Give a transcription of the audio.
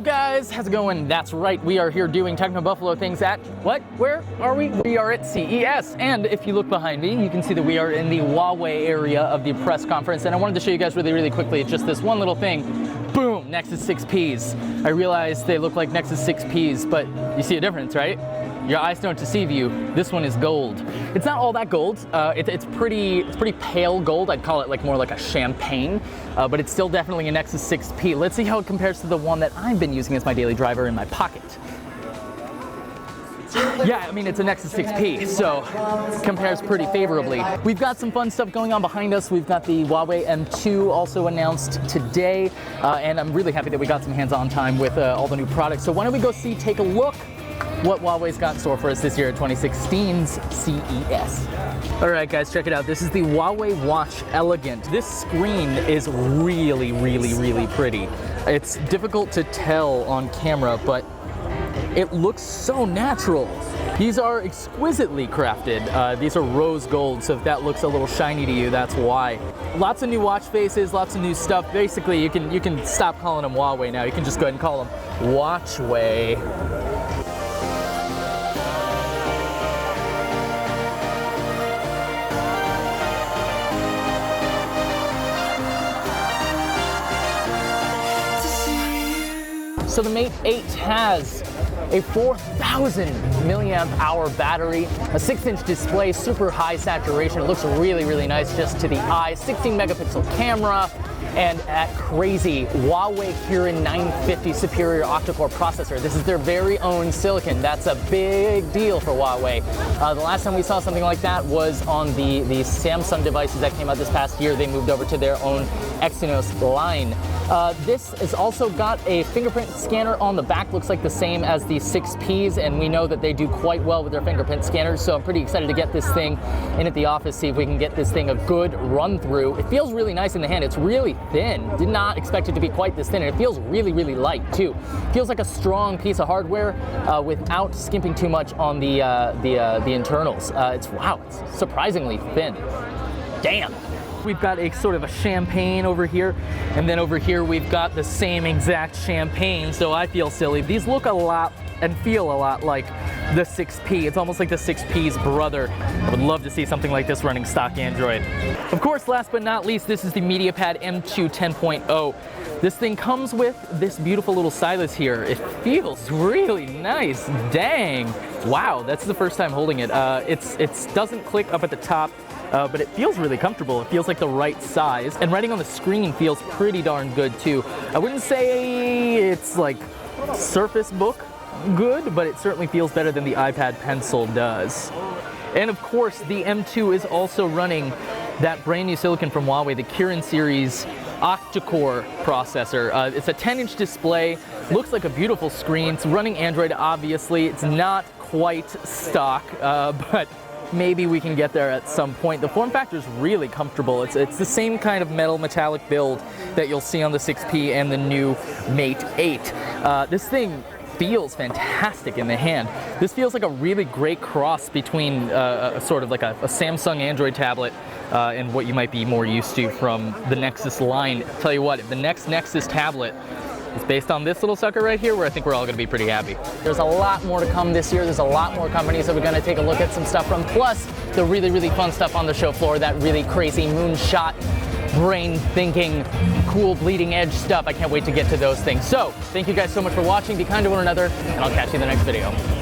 up, guys? How's it going? That's right, we are here doing Techno Buffalo things at, what? Where are we? We are at CES, and if you look behind me, you can see that we are in the Huawei area of the press conference, and I wanted to show you guys really quickly just this one little thing. Boom, Nexus 6Ps. I realize they look like Nexus 6Ps, but you see a difference, right? Your eyes don't deceive you. This one is gold. It's not all that gold. It's pretty pale gold. I'd call it like more like a champagne, but it's still definitely a Nexus 6P. Let's see how it compares to the one that I've been using as my daily driver in my pocket. Yeah, I mean, it's a Nexus 6P, so it compares pretty favorably. We've got some fun stuff going on behind us. We've got the Huawei M2 also announced today, and I'm really happy that we got some hands-on time with all the new products. So why don't we go take a look what Huawei's got in store for us this year at 2016's CES. All right, guys, check it out. This is the Huawei Watch Elegant. This screen is really pretty. It's difficult to tell on camera, but it looks so natural. These are exquisitely crafted. These are rose gold, so if that looks a little shiny to you, that's why. Lots of new watch faces, lots of new stuff. Basically, you can stop calling them Huawei now. You can just go ahead and call them Watchway. So the Mate 8 has a 4,000 milliamp hour battery, a 6-inch display, super high saturation. It looks really nice just to the eye. 16 megapixel camera, and that crazy Huawei Kirin 950 superior octa-core processor. This is their very own silicon. That's a big deal for Huawei. The last time we saw something like that was on the Samsung devices that came out this past year. They moved over to their own Exynos line. This has also got a fingerprint scanner on the back. Looks like the same as the 6Ps, and we know that they do quite well with their fingerprint scanners, so I'm pretty excited to get this thing in at the office, see if we can get this thing a good run through. It feels really nice in the hand. It's really thin. Did not expect it to be quite this thin, and it feels really light too. Feels like a strong piece of hardware without skimping too much on the internals. It's surprisingly thin. Damn. We've got a sort of a champagne over here, and then over here we've got the same exact champagne, so I feel silly. These look a lot and feel a lot like the 6P. It's almost like the 6P's brother. I would love to see something like this running stock Android. Of course, last but not least, this is the MediaPad M2 10.0. This thing comes with this beautiful little stylus here. It feels really nice. Dang. Wow, that's the first time holding it. It doesn't click up at the top, but it feels really comfortable. It feels like the right size, and writing on the screen feels pretty darn good too. I wouldn't say it's like Surface Book good, but it certainly feels better than the iPad Pencil does. And of course, the M2 is also running that brand new silicon from Huawei, the Kirin series octa-core processor. It's a 10-inch display, looks like a beautiful screen. It's running Android, obviously. It's not quite stock, but maybe we can get there at some point. The form factor is really comfortable. It's the same kind of metallic build that you'll see on the 6P and the new Mate 8. This thing feels fantastic in the hand. This feels like a really great cross between sort of like a Samsung Android tablet and what you might be more used to from the Nexus line. Tell you what, if the next Nexus tablet is based on this little sucker right here, where I think we're all going to be pretty happy. There's a lot more to come this year. There's a lot more companies that we're going to take a look at some stuff from, plus the really fun stuff on the show floor, that really crazy moonshot, brain thinking, cool bleeding edge stuff. I can't wait to get to those things. So thank you guys so much for watching. Be kind to one another, and I'll catch you in the next video.